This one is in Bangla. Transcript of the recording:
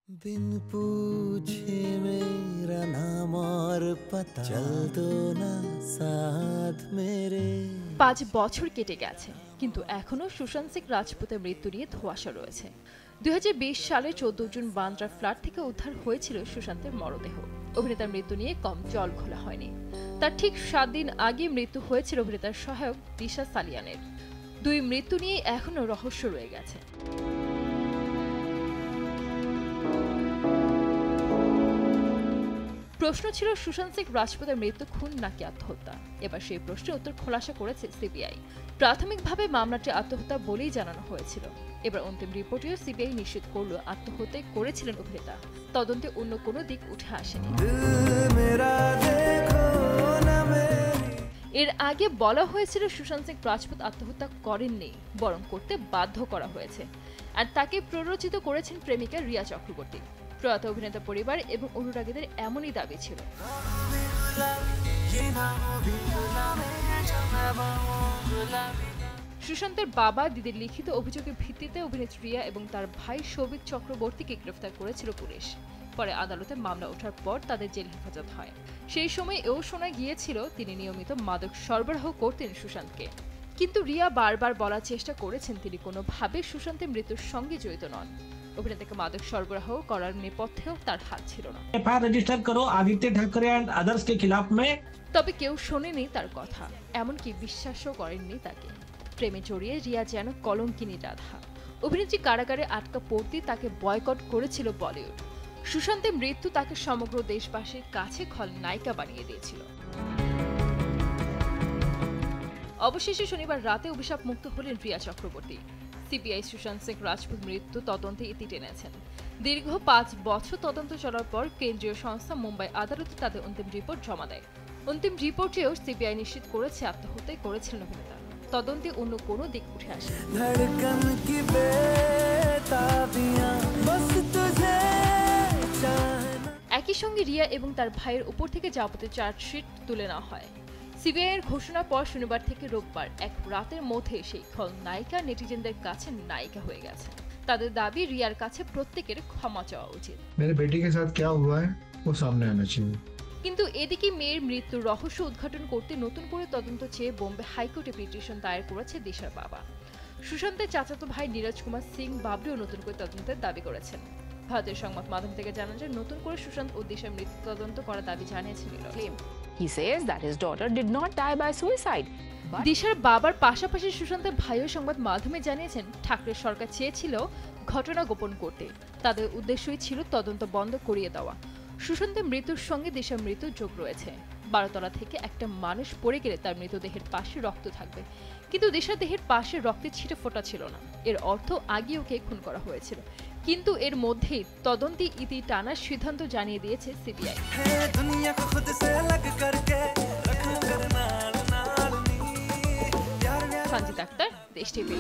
बिन पूछे मेरा नाम और पता चल दो ना साथ मेरे 5 বছর কেটে গেছে, কিন্তু এখনো সুশান্ত সিং রাজপুতের মৃত্যু নিয়ে ধোঁয়াশা রয়েছে। 2020 সালে 14 জুন বান্দ্রা ফ্ল্যাট থেকে উদ্ধার হয়েছিল সুশান্তের মরদেহ। অভিনেতার মৃত্যু নিয়ে কম জল খোলা হয়নি। তার ঠিক 7 দিন আগে মৃত্যু হয়েছিল অভিনেতার সহায়ক দিশা সালিয়ানের। দুই মৃত্যু নিয়ে এখনো রহস্য রয়ে গেছে। প্রশ্ন ছিল সুশান্ত সিং রাজপুতের মৃত্যু খুন নাকি আত্মহত্যা। এবার সেই প্রশ্নের উত্তর খোলাসা করেছে সিবিআই। প্রাথমিকভাবে মামলাটি আত্মহত্যা বলেই জানানো হয়েছিল। এবার অন্তিম রিপোর্টেও সিবিআই নিশ্চিত করল আত্মহত্যাই করেছিলেন অভিনেতা। তদন্তে অন্য কোনো দিক উঠে আসেনি। এর আগে বলা হয়েছিল সুশান্ত সিং রাজপুত আত্মহত্যা করেননি, বরং করতে বাধ্য করা হয়েছে, আর তাকে প্ররোচিত করেছেন প্রেমিকা রিয়া চক্রবর্তী। প্রয়াত অভিনেতা পরিবার এবং অনুরাগীদের এমনই দাবি ছিল। সুশান্তের বাবা দিদির লিখিত অভিযোগের ভিত্তিতে অভিনেত্রী রিয়া এবং তার ভাই সৌভিক চক্রবর্তীকে গ্রেফতার করেছিল পুলিশ। পরে আদালতে মামলা ওঠার পর তাদের জেল হেফাজত হয়। সেই সময় এও শোনা গিয়েছিল তিনি নিয়মিত মাদক সরবরাহ করতেন সুশান্তকে। কিন্তু রিয়া বারবার বলার চেষ্টা করেছেন তিনি কোনোভাবে সুশান্তের মৃত্যুর সঙ্গে জড়িত নন। অভিনেতাকে মাদক সরবরাহ করার নেপথ্যেও তার হাত ছিল না। এফআইআর রেজিস্টার করো আদিত্য ঠাকরে এন্ড আদার্স কে খিলাফ মে। তবে কেউ শোনেনি তার কথা, এমনকি বিশ্বাসও করেননি তাকে। প্রেমে জড়িয়ে রিয়া যেন কলঙ্কিনী রাধা। অভিনেত্রী কারাগারে আটকা পড়তে তাকে বয়কট করেছিল বলিউড। সুশান্তের মৃত্যু তাকে সমগ্র দেশবাসীর কাছে খলনায়িকা বানিয়ে দিয়েছিল। অবশেষে শনিবার রাতে অভিশাপ মুক্ত হলেন রিয়া চক্রবর্তী। সিবিআই সুশান্ত সিং রাজপুত মৃত্যু তদন্তে ইতি টেনেছেন। দীর্ঘ 5 বছর তদন্ত চলার পর কেন্দ্রীয় সংস্থা মুম্বাই আদালতে তাদের অন্তিম রিপোর্ট জমা দেয়। অন্তিম রিপোর্টেও সিবিআই নিশ্চিত করেছে আত্মহত্যাই করেছিলেন অভিনেতা। তদন্তে অন্য কোনো দিক উঠে আসে। একই সঙ্গে রিয়া এবং তার ভাইয়ের উপর থেকে যাবতীয় চার্জশিট তুলে নেওয়া হয়। সিবিআই এর ঘোষণার পর শনিবার থেকে রোববার এক রাতের মধ্যে সেই খলনায়িকা নেটিজেনদের কাছে নায়িকা হয়ে গেছে। তাদের দাবি রিয়ার কাছে প্রত্যেকের ক্ষমা চাওয়া উচিত। मेरे बेटी के साथ क्या हुआ है वो सामने आना चाहिए। কিন্তু এদিকে মেয়ের মৃত্যুর রহস্য উদ্ঘাটন করতে নতুন করে তদন্ত চেয়ে বোম্বে হাইকোর্টে পিটিশন দায়ের করেছে দিশার বাবা। সুশান্তের চাচাতো ভাই নীরজ কুমার সিং বাবরিও নতুন করে তদন্তের দাবি করেছেন। ভারতের সংবাদ মাধ্যম থেকে জানা যায় নতুন করে সুশান্ত ও দিশার মৃত্যু তদন্ত করার দাবি জানিয়েছেন Neeraj. He says that his daughter did not die by suicide. দিশার বাবার পাশাপাশি সুশান্তের ভাইও সংবাদ মাধ্যমে জানিয়েছেন ঠাকরে সরকার চেয়েছিল ঘটনা গোপন করতে। তাদের উদ্দেশ্যই ছিল তদন্ত বন্ধ করিয়ে দেওয়া। সুশান্তের মৃত্যুর সঙ্গে দিশার মৃত্যুর যোগ রয়েছে। 12 তলা থেকে একটা মানুষ পড়ে গেলে তার মৃতদেহের পাশে রক্ত থাকবে, কিন্তু দিশার দেহের পাশে রক্তের ছিটে ফোঁটা ছিল না। এর অর্থ আগে ওকে খুন করা হয়েছিল। কিন্তু এর মধ্যেই তদন্তে ইতি টানার সিদ্ধান্ত জানিয়ে দিয়েছে সিবিআই। সঞ্জিত আক্তার, দেশ টিভি।